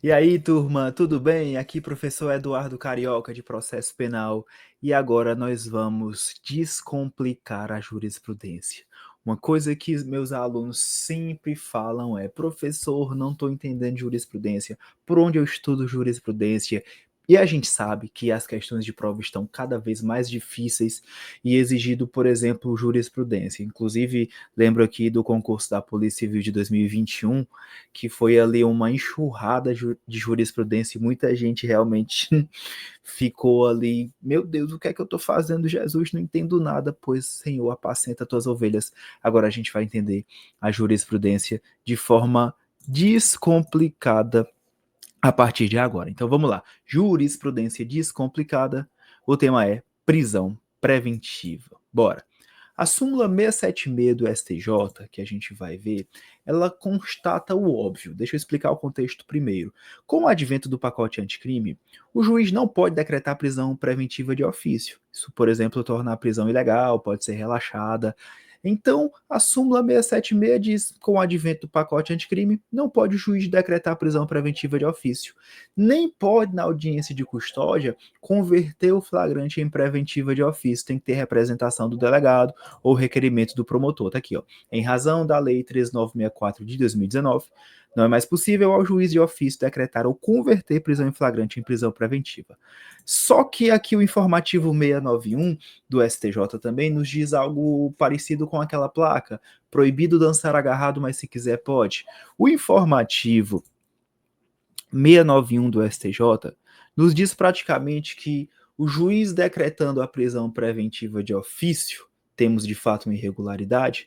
E aí, turma, tudo bem? Aqui, professor Eduardo Carioca, de Processo Penal, e agora nós vamos descomplicar a jurisprudência. Uma coisa que meus alunos sempre falam é: professor, não estou entendendo jurisprudência, por onde eu estudo jurisprudência? E a gente sabe que as questões de prova estão cada vez mais difíceis e exigido, por exemplo, jurisprudência. Inclusive, lembro aqui do concurso da Polícia Civil de 2021, que foi ali uma enxurrada de jurisprudência e muita gente realmente ficou ali, meu Deus, o que é que eu estou fazendo, Jesus? Não entendo nada, pois, Senhor, apacenta tuas ovelhas. Agora a gente vai entender a jurisprudência de forma descomplicada a partir de agora. Então vamos lá. Jurisprudência descomplicada. O tema é prisão preventiva. Bora. A súmula 676 do STJ, que a gente vai ver, ela constata o óbvio. Deixa eu explicar o contexto primeiro. Com o advento do pacote anticrime, o juiz não pode decretar prisão preventiva de ofício. Isso, por exemplo, torna a prisão ilegal, pode ser relaxada. Então, a súmula 676 diz, com o advento do pacote anticrime, não pode o juiz decretar prisão preventiva de ofício. Nem pode, na audiência de custódia, converter o flagrante em preventiva de ofício. Tem que ter representação do delegado ou requerimento do promotor. Tá aqui, ó. Em razão da Lei 13964 de 2019, não é mais possível ao juiz de ofício decretar ou converter prisão em flagrante em prisão preventiva. Só que aqui o informativo 691 do STJ também nos diz algo parecido com aquela placa: proibido dançar agarrado, mas se quiser pode. O informativo 691 do STJ nos diz praticamente que o juiz decretando a prisão preventiva de ofício, temos de fato uma irregularidade,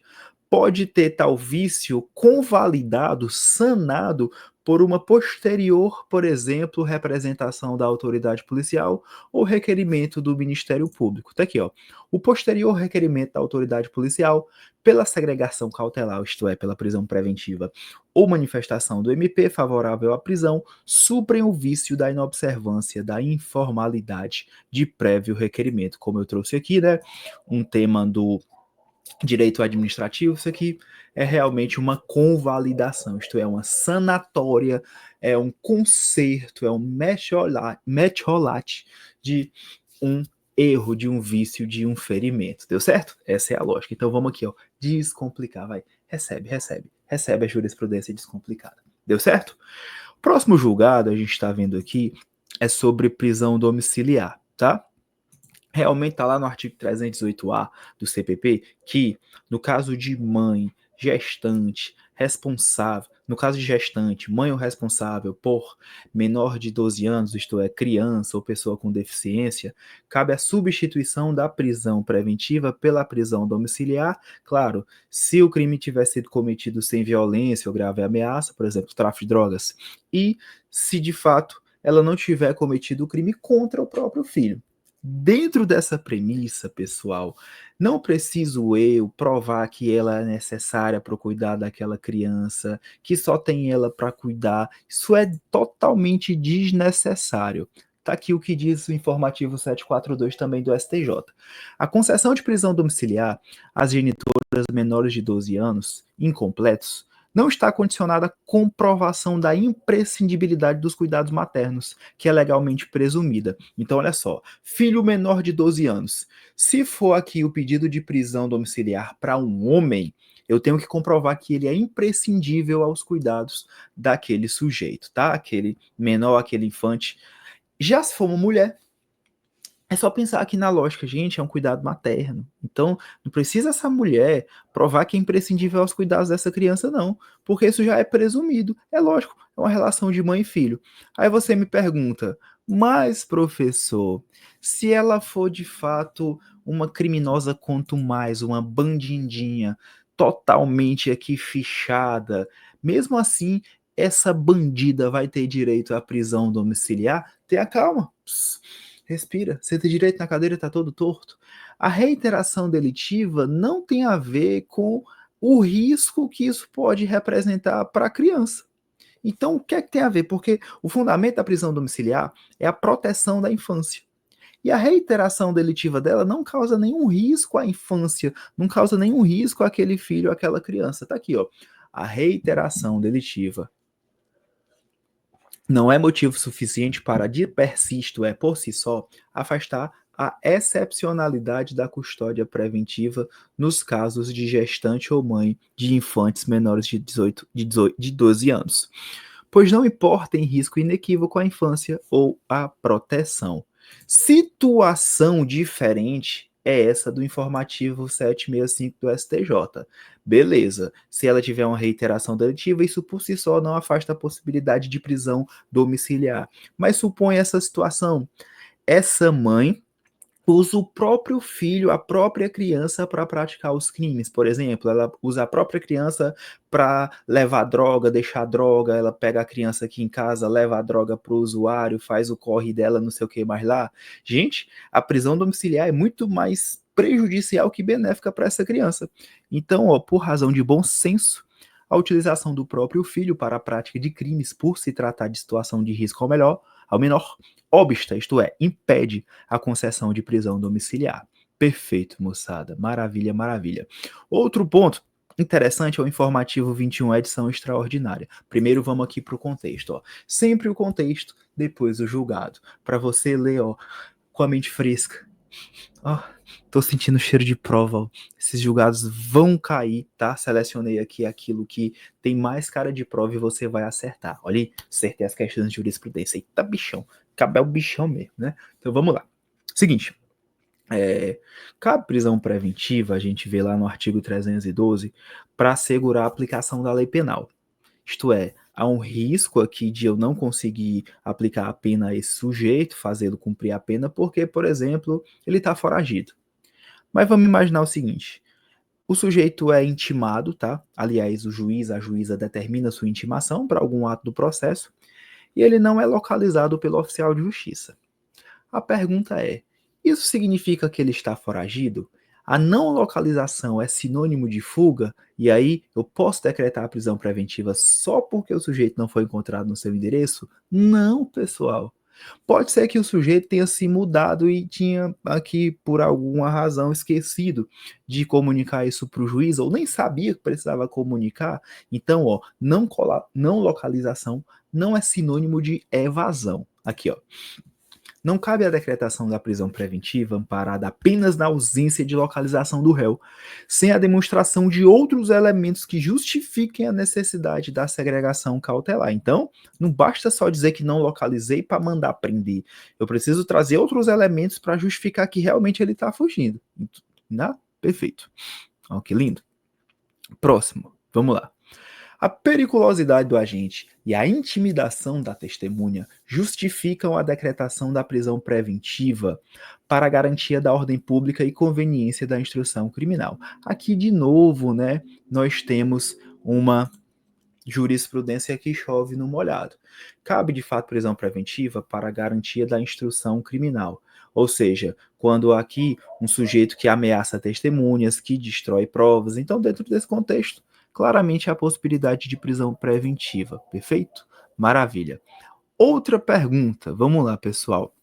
pode ter tal vício convalidado, sanado por uma posterior, por exemplo, representação da autoridade policial ou requerimento do Ministério Público. Tá aqui, ó. O posterior requerimento da autoridade policial pela segregação cautelar, isto é, pela prisão preventiva, ou manifestação do MP favorável à prisão, suprem o vício da inobservância, da informalidade de prévio requerimento. Como eu trouxe aqui, né, um tema do direito administrativo, isso aqui é realmente uma convalidação, isto é, uma sanatória, é um conserto, é um metiolate de um erro, de um vício, de um ferimento. Deu certo? Essa é a lógica. Então vamos aqui, ó, descomplicar, vai. Recebe a jurisprudência descomplicada. Deu certo? O próximo julgado, a gente está vendo aqui, é sobre prisão domiciliar, tá? Realmente está lá no artigo 308A do CPP que, no caso de mãe, gestante, responsável, no caso de gestante, mãe ou responsável por menor de 12 anos, isto é, criança ou pessoa com deficiência, cabe a substituição da prisão preventiva pela prisão domiciliar, claro, se o crime tiver sido cometido sem violência ou grave ameaça, por exemplo, tráfico de drogas, e se de fato ela não tiver cometido o crime contra o próprio filho. Dentro dessa premissa, pessoal, não preciso eu provar que ela é necessária para cuidar daquela criança, que só tem ela para cuidar. Isso é totalmente desnecessário. Está aqui o que diz o informativo 742 também do STJ. A concessão de prisão domiciliar às genitoras menores de 12 anos, incompletos, não está condicionada à comprovação da imprescindibilidade dos cuidados maternos, que é legalmente presumida. Então, olha só, filho menor de 12 anos. Se for aqui o pedido de prisão domiciliar para um homem, eu tenho que comprovar que ele é imprescindível aos cuidados daquele sujeito, tá? Aquele menor, aquele infante. Já se for uma mulher, é só pensar aqui na lógica, gente, é um cuidado materno. Então, não precisa essa mulher provar que é imprescindível aos cuidados dessa criança, não. Porque isso já é presumido. É lógico, é uma relação de mãe e filho. Aí você me pergunta, mas, professor, se ela for de fato uma criminosa quanto mais, uma bandidinha, totalmente aqui fichada, mesmo assim, essa bandida vai ter direito à prisão domiciliar? Tenha calma. Respira, senta direito na cadeira, tá todo torto. A reiteração delitiva não tem a ver com o risco que isso pode representar para a criança. Então, o que é que tem a ver? Porque o fundamento da prisão domiciliar é a proteção da infância. E a reiteração delitiva dela não causa nenhum risco à infância, não causa nenhum risco àquele filho, àquela criança. Tá aqui, ó. A reiteração delitiva não é motivo suficiente para, de per si, isto é, por si só, afastar a excepcionalidade da custódia preventiva nos casos de gestante ou mãe de infantes menores de 12 anos, pois não importa em risco inequívoco a infância ou a proteção. Situação diferente é essa do informativo 765 do STJ. Beleza, se ela tiver uma reiteração delitiva, isso por si só não afasta a possibilidade de prisão domiciliar. Mas supõe essa situação, essa mãe usa o próprio filho, a própria criança para praticar os crimes. Por exemplo, ela usa a própria criança para levar droga, deixar droga, ela pega a criança aqui em casa, leva a droga para o usuário, faz o corre dela, não sei o que mais lá. Gente, a prisão domiciliar é muito mais prejudicial que benéfica para essa criança. Então, ó, por razão de bom senso, a utilização do próprio filho para a prática de crimes por se tratar de situação de risco ao menor, obsta, isto é, impede a concessão de prisão domiciliar. Perfeito, moçada. Maravilha, maravilha. Outro ponto interessante é o informativo 21, edição extraordinária. Primeiro vamos aqui para o contexto. Ó. Sempre o contexto, depois o julgado. Para você ler ó, com a mente fresca. Ó, tô sentindo cheiro de prova. Ó. Esses julgados vão cair, tá? Selecionei aqui aquilo que tem mais cara de prova e você vai acertar. Olha aí, acertei as questões de jurisprudência. Eita, bichão. Cabel bichão mesmo, né? Então vamos lá. Seguinte. Cabe prisão preventiva, a gente vê lá no artigo 312, para assegurar a aplicação da lei penal. Isto é, há um risco aqui de eu não conseguir aplicar a pena a esse sujeito, fazê-lo cumprir a pena, porque, por exemplo, ele está foragido. Mas vamos imaginar o seguinte: o sujeito é intimado, tá? Aliás, o juiz, a juíza determina sua intimação para algum ato do processo, e ele não é localizado pelo oficial de justiça. A pergunta é: isso significa que ele está foragido? A não localização é sinônimo de fuga? E aí eu posso decretar a prisão preventiva só porque o sujeito não foi encontrado no seu endereço? Não, pessoal. Pode ser que o sujeito tenha se mudado e tinha aqui, por alguma razão, esquecido de comunicar isso para o juiz, ou nem sabia que precisava comunicar. Então, ó, não localização não é sinônimo de evasão. Aqui, ó. Não cabe a decretação da prisão preventiva amparada apenas na ausência de localização do réu, sem a demonstração de outros elementos que justifiquem a necessidade da segregação cautelar. Então, não basta só dizer que não localizei para mandar prender. Eu preciso trazer outros elementos para justificar que realmente ele está fugindo. Né? Perfeito. Ó, que lindo. Próximo. Vamos lá. A periculosidade do agente e a intimidação da testemunha justificam a decretação da prisão preventiva para a garantia da ordem pública e conveniência da instrução criminal. Aqui, de novo, né, nós temos uma jurisprudência que chove no molhado. Cabe, de fato, prisão preventiva para a garantia da instrução criminal. Ou seja, quando aqui um sujeito que ameaça testemunhas, que destrói provas. Então, dentro desse contexto, claramente há a possibilidade de prisão preventiva. Perfeito? Maravilha. Outra pergunta, vamos lá, pessoal.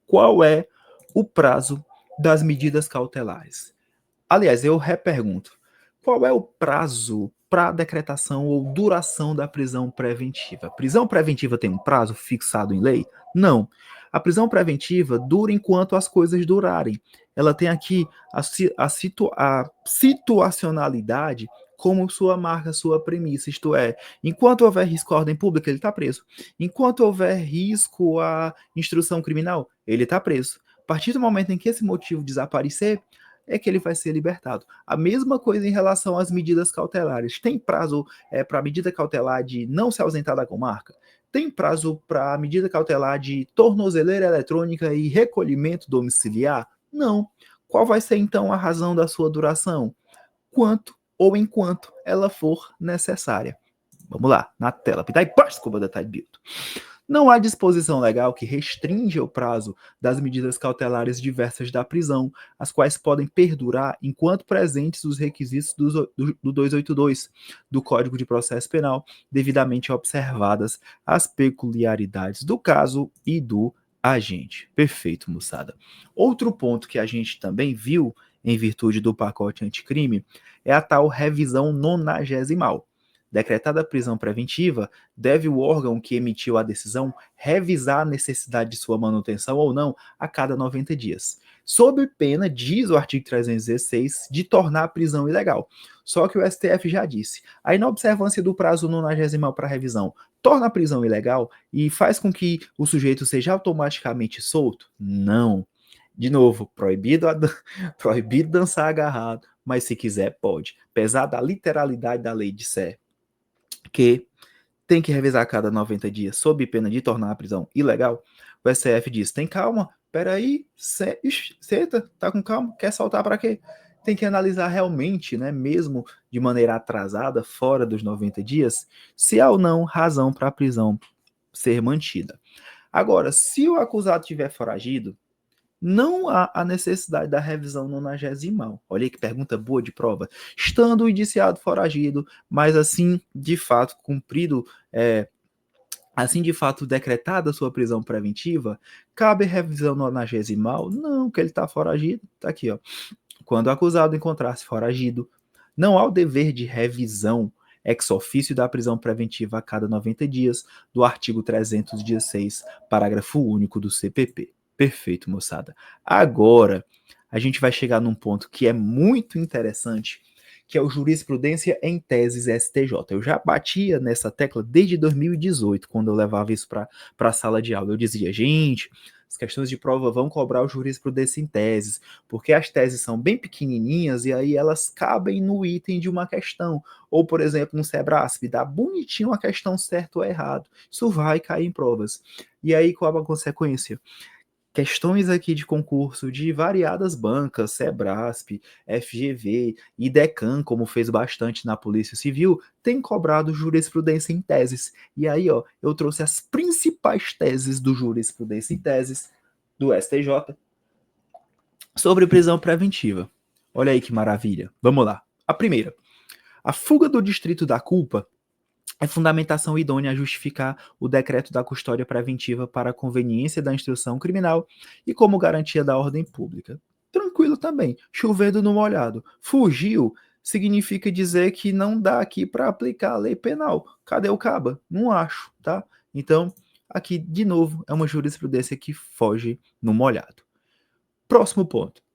Qual é o prazo das medidas cautelares? Aliás, eu repergunto. Qual é o prazo para decretação ou duração da prisão preventiva? A prisão preventiva tem um prazo fixado em lei? Não. A prisão preventiva dura enquanto as coisas durarem. Ela tem aqui a situacionalidade como sua marca, sua premissa, isto é, enquanto houver risco à ordem pública, ele está preso. Enquanto houver risco à instrução criminal, ele está preso. A partir do momento em que esse motivo desaparecer, é que ele vai ser libertado. A mesma coisa em relação às medidas cautelares. Tem prazo para a medida cautelar de não se ausentar da comarca? Tem prazo para a medida cautelar de tornozeleira eletrônica e recolhimento domiciliar? Não. Qual vai ser então a razão da sua duração? Quanto ou enquanto ela for necessária. Vamos lá, na tela. Pitai, não há disposição legal que restringe o prazo das medidas cautelares diversas da prisão, as quais podem perdurar enquanto presentes os requisitos do 282 do Código de Processo Penal, devidamente observadas as peculiaridades do caso e do agente. Perfeito, moçada. Outro ponto que a gente também viu em virtude do pacote anticrime é a tal revisão nonagesimal decretada a prisão preventiva, deve o órgão que emitiu a decisão revisar a necessidade de sua manutenção ou não a cada 90 dias. Sob pena, diz o artigo 316, de tornar a prisão ilegal. Só que o STF já disse, a inobservância do prazo 90º para revisão torna a prisão ilegal e faz com que o sujeito seja automaticamente solto? Não. De novo, proibido dançar agarrado, mas se quiser pode. Apesar da literalidade da lei disser que tem que revisar a cada 90 dias sob pena de tornar a prisão ilegal, o STF diz, tem calma, peraí, senta, tá com calma, quer soltar para quê? Tem que analisar realmente, né, mesmo de maneira atrasada, fora dos 90 dias, se há ou não razão para a prisão ser mantida. Agora, se o acusado tiver foragido, não há a necessidade da revisão nonagesimal. Olha aí que pergunta boa de prova. Estando o indiciado foragido, mas assim, de fato, assim de fato decretada a sua prisão preventiva, cabe revisão nonagesimal? Não, que ele está foragido. Está aqui, ó. Quando o acusado encontrar-se foragido, não há o dever de revisão ex officio da prisão preventiva a cada 90 dias, do artigo 316, parágrafo único do CPP. Perfeito, moçada. Agora, a gente vai chegar num ponto que é muito interessante, que é o jurisprudência em teses STJ. Eu já batia nessa tecla desde 2018, quando eu levava isso para a sala de aula. Eu dizia, gente, as questões de prova vão cobrar o jurisprudência em teses, porque as teses são bem pequenininhas e aí elas cabem no item de uma questão. Ou, por exemplo, no Sebrasp, dá bonitinho a questão certo ou errado. Isso vai cair em provas. E aí, qual a consequência? Questões aqui de concurso de variadas bancas, Sebrasp, FGV e Decam, como fez bastante na Polícia Civil, tem cobrado jurisprudência em teses. E aí, ó, eu trouxe as principais teses do jurisprudência em teses do STJ sobre prisão preventiva. Olha aí que maravilha. Vamos lá. A primeira. A fuga do distrito da culpa é fundamentação idônea a justificar o decreto da custódia preventiva para a conveniência da instrução criminal e como garantia da ordem pública. Tranquilo também, chovendo no molhado. Fugiu significa dizer que não dá aqui para aplicar a lei penal. Cadê o caba? Não acho, tá? Então, aqui, de novo, é uma jurisprudência que foge no molhado. Próximo ponto.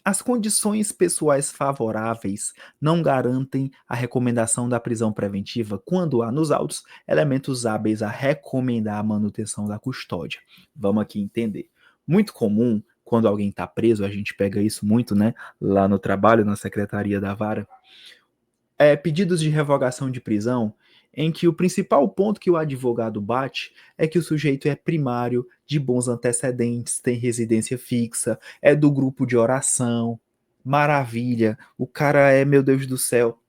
As condições pessoais favoráveis não garantem a recomendação da prisão preventiva quando há nos autos elementos hábeis a recomendar a manutenção da custódia. Vamos aqui entender. Muito comum, quando alguém está preso, a gente pega isso muito, né? Lá no trabalho, na secretaria da vara, pedidos de revogação de prisão em que o principal ponto que o advogado bate é que o sujeito é primário, de bons antecedentes, tem residência fixa, é do grupo de oração, maravilha, o cara é, meu Deus do céu,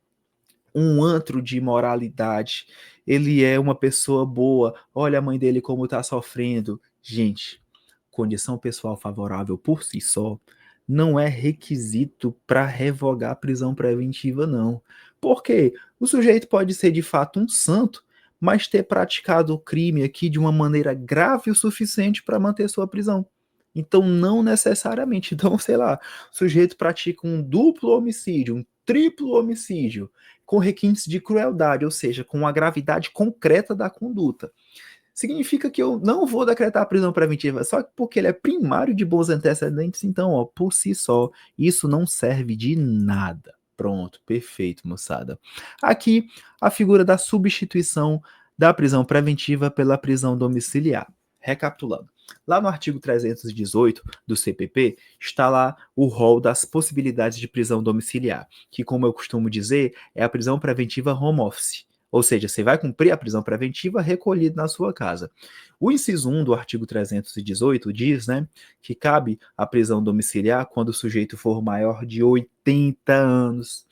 um antro de moralidade, ele é uma pessoa boa, olha a mãe dele como tá sofrendo. Gente, condição pessoal favorável por si só não é requisito para revogar a prisão preventiva, não. Por quê? O sujeito pode ser de fato um santo, mas ter praticado o crime aqui de uma maneira grave o suficiente para manter sua prisão. Então, não necessariamente. Então, sei lá, o sujeito pratica um duplo homicídio, um triplo homicídio, com requintes de crueldade, ou seja, com a gravidade concreta da conduta. Significa que eu não vou decretar a prisão preventiva só porque ele é primário de bons antecedentes, então, ó, por si só, isso não serve de nada. Pronto, perfeito, moçada. Aqui, a figura da substituição da prisão preventiva pela prisão domiciliar. Recapitulando. Lá no artigo 318 do CPP, está lá o rol das possibilidades de prisão domiciliar, que, como eu costumo dizer, é a prisão preventiva home office. Ou seja, você vai cumprir a prisão preventiva recolhido na sua casa. O inciso 1 do artigo 318 diz, né, que cabe a prisão domiciliar quando o sujeito for maior de 80 anos.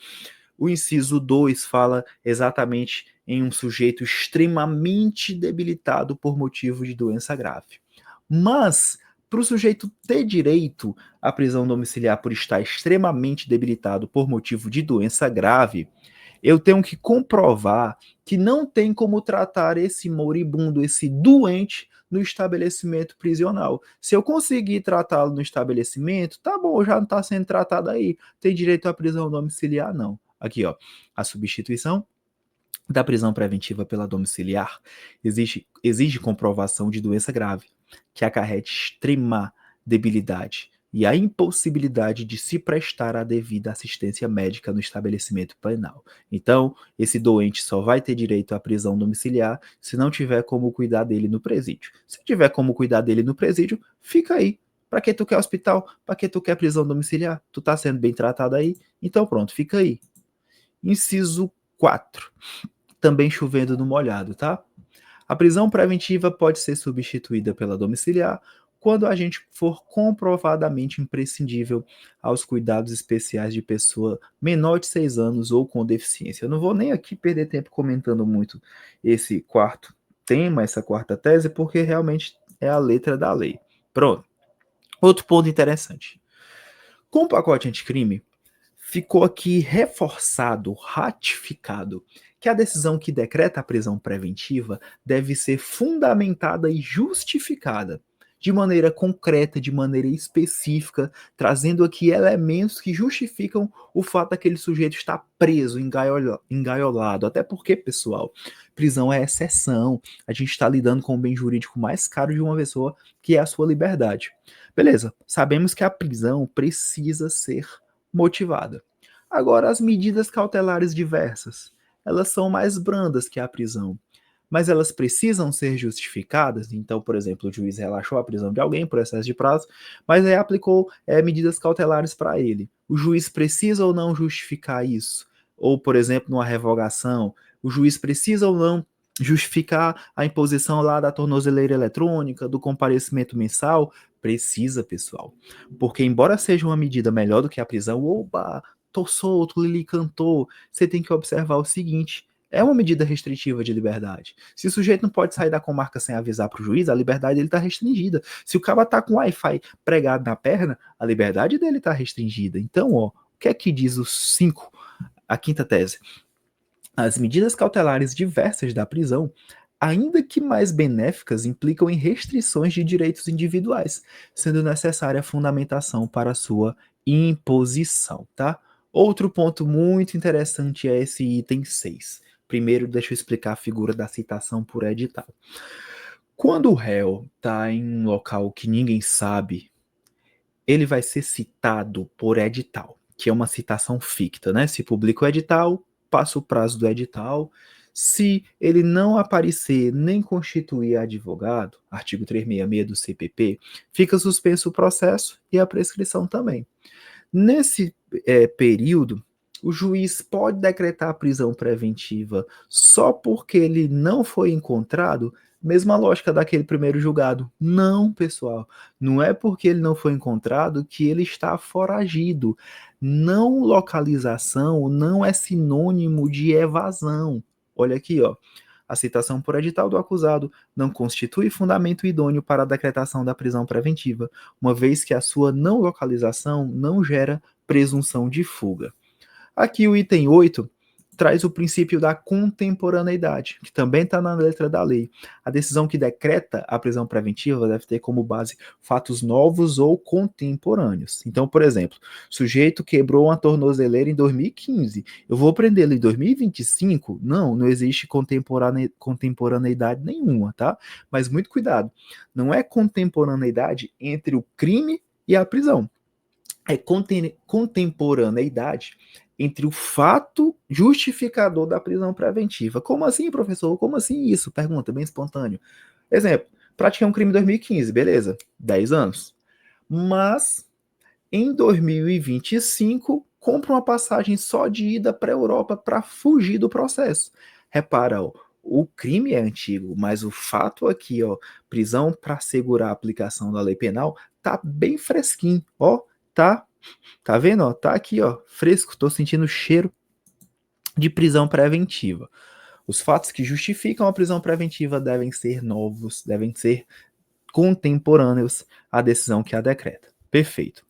O inciso 2 fala exatamente em um sujeito extremamente debilitado por motivo de doença grave. Mas, para o sujeito ter direito à prisão domiciliar por estar extremamente debilitado por motivo de doença grave, eu tenho que comprovar que não tem como tratar esse moribundo, esse doente, no estabelecimento prisional. Se eu conseguir tratá-lo no estabelecimento, tá bom, já não está sendo tratado aí. Tem direito à prisão domiciliar? Não. Aqui, ó, a substituição da prisão preventiva pela domiciliar exige comprovação de doença grave, que acarrete extrema debilidade e a impossibilidade de se prestar a devida assistência médica no estabelecimento penal. Então, esse doente só vai ter direito à prisão domiciliar se não tiver como cuidar dele no presídio. Se tiver como cuidar dele no presídio, fica aí. Para que tu quer hospital? Para que tu quer prisão domiciliar? Tu tá sendo bem tratado aí? Então pronto, fica aí. Inciso 4. Também chovendo no molhado, tá? A prisão preventiva pode ser substituída pela domiciliar quando a gente for comprovadamente imprescindível aos cuidados especiais de pessoa menor de 6 anos ou com deficiência. Eu não vou nem aqui perder tempo comentando muito esse quarto tema, essa quarta tese, porque realmente é a letra da lei. Pronto. Outro ponto interessante. Com o pacote anticrime, ficou aqui reforçado, ratificado, que a decisão que decreta a prisão preventiva deve ser fundamentada e justificada, de maneira concreta, de maneira específica, trazendo aqui elementos que justificam o fato daquele sujeito estar preso, engaiolado. Até porque, pessoal, prisão é exceção. A gente está lidando com o bem jurídico mais caro de uma pessoa, que é a sua liberdade. Beleza, sabemos que a prisão precisa ser motivada. Agora, as medidas cautelares diversas, elas são mais brandas que a prisão, mas elas precisam ser justificadas. Então, por exemplo, o juiz relaxou a prisão de alguém por excesso de prazo, mas aí aplicou medidas cautelares para ele. O juiz precisa ou não justificar isso? Ou, por exemplo, numa revogação, o juiz precisa ou não justificar a imposição lá da tornozeleira eletrônica, do comparecimento mensal? Precisa, pessoal. Porque embora seja uma medida melhor do que a prisão, oba, tô solto, Lili cantou, você tem que observar o seguinte, é uma medida restritiva de liberdade. Se o sujeito não pode sair da comarca sem avisar para o juiz, a liberdade dele está restringida. Se o cara tá com Wi-Fi pregado na perna, a liberdade dele está restringida. Então, ó, o que é que diz os 5, a quinta tese? As medidas cautelares diversas da prisão, ainda que mais benéficas, implicam em restrições de direitos individuais, sendo necessária a fundamentação para sua imposição, tá? Outro ponto muito interessante é esse item 6. Primeiro, deixa eu explicar a figura da citação por edital. Quando o réu está em um local que ninguém sabe, ele vai ser citado por edital, que é uma citação ficta, né? Se publica o edital, passa o prazo do edital. Se ele não aparecer nem constituir advogado, artigo 366 do CPP, fica suspenso o processo e a prescrição também. Nesse período, o juiz pode decretar a prisão preventiva só porque ele não foi encontrado? Mesma lógica daquele primeiro julgado. Não, pessoal. Não é porque ele não foi encontrado que ele está foragido. Não localização não é sinônimo de evasão. Olha aqui, ó. A citação por edital do acusado não constitui fundamento idôneo para a decretação da prisão preventiva, uma vez que a sua não localização não gera presunção de fuga. Aqui o item 8 traz o princípio da contemporaneidade, que também está na letra da lei. A decisão que decreta a prisão preventiva deve ter como base fatos novos ou contemporâneos. Então, por exemplo, sujeito quebrou uma tornozeleira em 2015. Eu vou prendê-lo em 2025? Não, não existe contemporaneidade nenhuma, tá? Mas muito cuidado. Não é contemporaneidade entre o crime e a prisão. É contemporaneidade entre o fato justificador da prisão preventiva. Como assim, professor? Como assim isso? Pergunta, bem espontâneo. Exemplo, pratiquei um crime em 2015, beleza, 10 anos. Mas, em 2025, compro uma passagem só de ida para a Europa para fugir do processo. Repara, ó, o crime é antigo, mas o fato aqui, ó, prisão para assegurar a aplicação da lei penal, tá bem fresquinho, ó, tá vendo, ó, tá aqui, ó, fresco, tô sentindo o cheiro de prisão preventiva. Os fatos que justificam a prisão preventiva devem ser novos, devem ser contemporâneos à decisão que a decreta. Perfeito.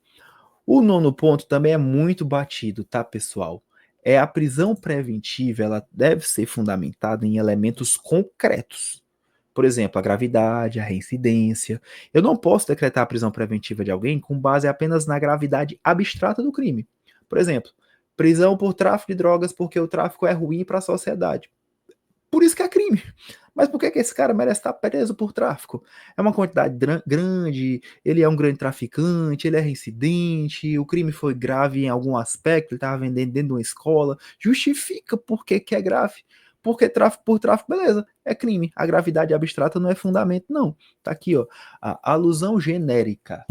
O nono ponto também é muito batido, tá, pessoal? É a prisão preventiva, ela deve ser fundamentada em elementos concretos. Por exemplo, a gravidade, a reincidência. Eu não posso decretar a prisão preventiva de alguém com base apenas na gravidade abstrata do crime. Por exemplo, prisão por tráfico de drogas porque o tráfico é ruim para a sociedade. Por isso que é crime. Mas por que esse cara merece estar preso por tráfico? É uma quantidade grande, ele é um grande traficante, ele é reincidente, o crime foi grave em algum aspecto, ele estava vendendo dentro de uma escola. Justifica por que é grave. Porque tráfico por tráfico, beleza, é crime. A gravidade abstrata não é fundamento, não. Tá aqui, ó. A alusão genérica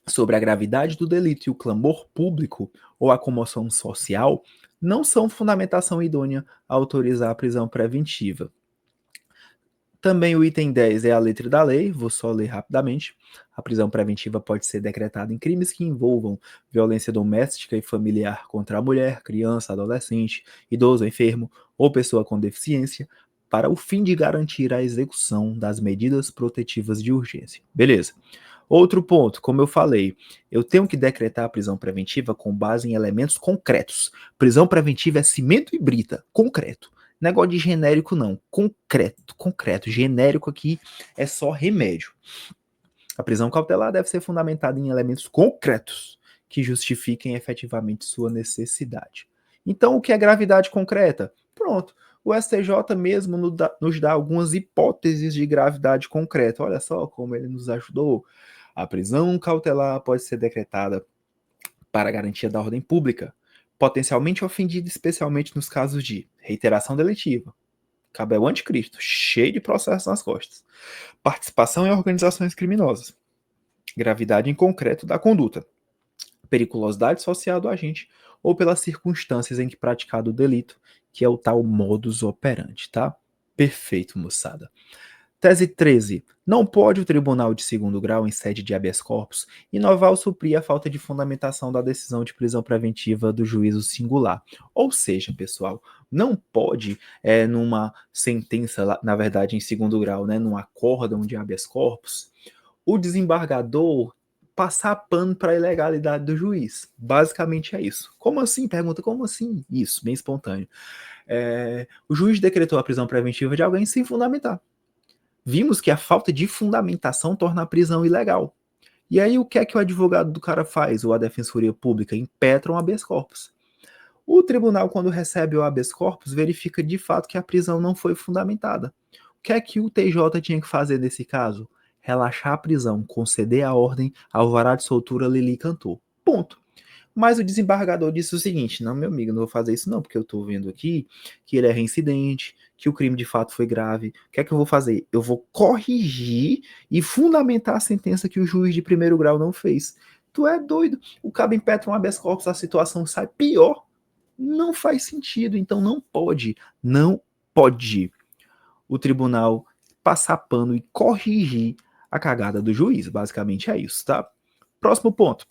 sobre a gravidade do delito e o clamor público ou a comoção social não são fundamentação idônea a autorizar a prisão preventiva. Também o item 10 é a letra da lei, vou só ler rapidamente. A prisão preventiva pode ser decretada em crimes que envolvam violência doméstica e familiar contra a mulher, criança, adolescente, idoso, enfermo ou pessoa com deficiência, para o fim de garantir a execução das medidas protetivas de urgência. Beleza. Outro ponto, como eu falei, eu tenho que decretar a prisão preventiva com base em elementos concretos. Prisão preventiva é cimento e brita, concreto. Negócio de genérico não, concreto, concreto. Genérico aqui é só remédio. A prisão cautelar deve ser fundamentada em elementos concretos que justifiquem efetivamente sua necessidade. Então, o que é gravidade concreta? Pronto. O STJ mesmo nos dá algumas hipóteses de gravidade concreta. Olha só como ele nos ajudou. A prisão cautelar pode ser decretada para a garantia da ordem pública, potencialmente ofendida especialmente nos casos de reiteração delitiva, cabo é o anticristo, cheio de processos nas costas, participação em organizações criminosas, gravidade em concreto da conduta, periculosidade social do agente ou pelas circunstâncias em que praticado o delito, que é o tal modus operandi, tá? Perfeito, moçada. Tese 13. Não pode o tribunal de segundo grau, em sede de habeas corpus, inovar ou suprir a falta de fundamentação da decisão de prisão preventiva do juízo singular. Ou seja, pessoal, não pode, numa sentença, na verdade, em segundo grau, né, num acórdão de habeas corpus, o desembargador passar pano para a ilegalidade do juiz. Basicamente é isso. Como assim? Pergunta, como assim? Isso, bem espontâneo. O juiz decretou a prisão preventiva de alguém sem fundamentar. Vimos que a falta de fundamentação torna a prisão ilegal. E aí o que é que o advogado do cara faz, ou a defensoria pública? Impetra um habeas corpus. O tribunal, quando recebe o habeas corpus, verifica de fato que a prisão não foi fundamentada. O que é que o TJ tinha que fazer nesse caso? Relaxar a prisão, conceder a ordem, alvará de soltura Lili Cantor. Ponto. Mas o desembargador disse o seguinte: não, meu amigo, não vou fazer isso não, porque eu estou vendo aqui que ele é reincidente, que o crime de fato foi grave. O que é que eu vou fazer? Eu vou corrigir e fundamentar a sentença que o juiz de primeiro grau não fez. Tu é doido? O cabo impetra um habeas corpus, a situação sai pior. Não faz sentido, então não pode o tribunal passar pano e corrigir a cagada do juiz. Basicamente é isso, tá? Próximo ponto.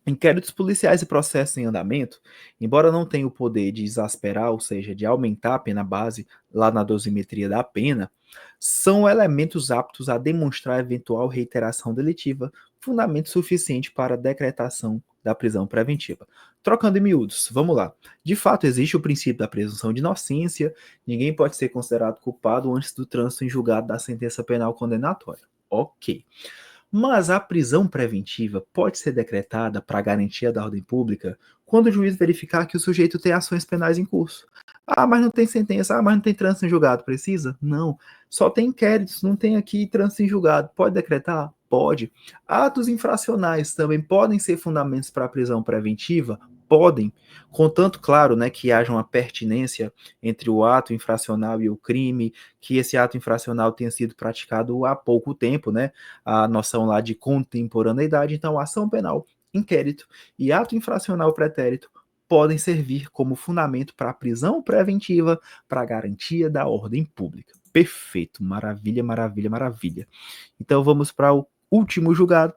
Inquéritos policiais e processos em andamento, embora não tenham o poder de exasperar, ou seja, de aumentar a pena base lá na dosimetria da pena, são elementos aptos a demonstrar eventual reiteração delitiva, fundamento suficiente para a decretação da prisão preventiva. Trocando em miúdos, vamos lá. De fato, existe o princípio da presunção de inocência, ninguém pode ser considerado culpado antes do trânsito em julgado da sentença penal condenatória. Ok. Mas a prisão preventiva pode ser decretada para garantia da ordem pública quando o juiz verificar que o sujeito tem ações penais em curso. Ah, mas não tem sentença. Ah, mas não tem trânsito em julgado. Precisa? Não. Só tem inquéritos, não tem aqui trânsito em julgado. Pode decretar? Pode. Atos infracionais também podem ser fundamentos para a prisão preventiva? Podem. Contanto, claro, né, que haja uma pertinência entre o ato infracional e o crime, que esse ato infracional tenha sido praticado há pouco tempo, né? A noção lá de contemporaneidade. Então, ação penal, inquérito e ato infracional pretérito podem servir como fundamento para a prisão preventiva para a garantia da ordem pública. Perfeito, maravilha, maravilha, maravilha. Então vamos para o último julgado,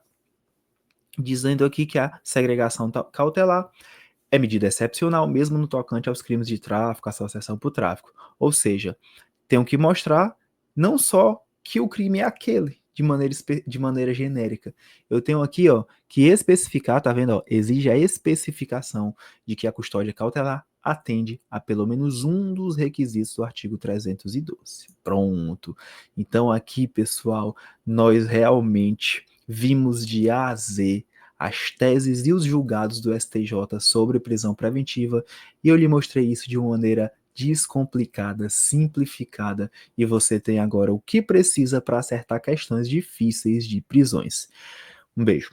dizendo aqui que a segregação cautelar é medida excepcional, mesmo no tocante aos crimes de tráfico, associação por tráfico. Ou seja, tenho que mostrar não só que o crime é aquele, de maneira genérica. Eu tenho aqui, ó, que especificar, tá vendo? Ó, exige a especificação de que a custódia cautelar atende a pelo menos um dos requisitos do artigo 312. Pronto. Então aqui, pessoal, nós realmente vimos de A a Z as teses e os julgados do STJ sobre prisão preventiva, e eu lhe mostrei isso de uma maneira descomplicada, simplificada, e você tem agora o que precisa para acertar questões difíceis de prisões. Um beijo.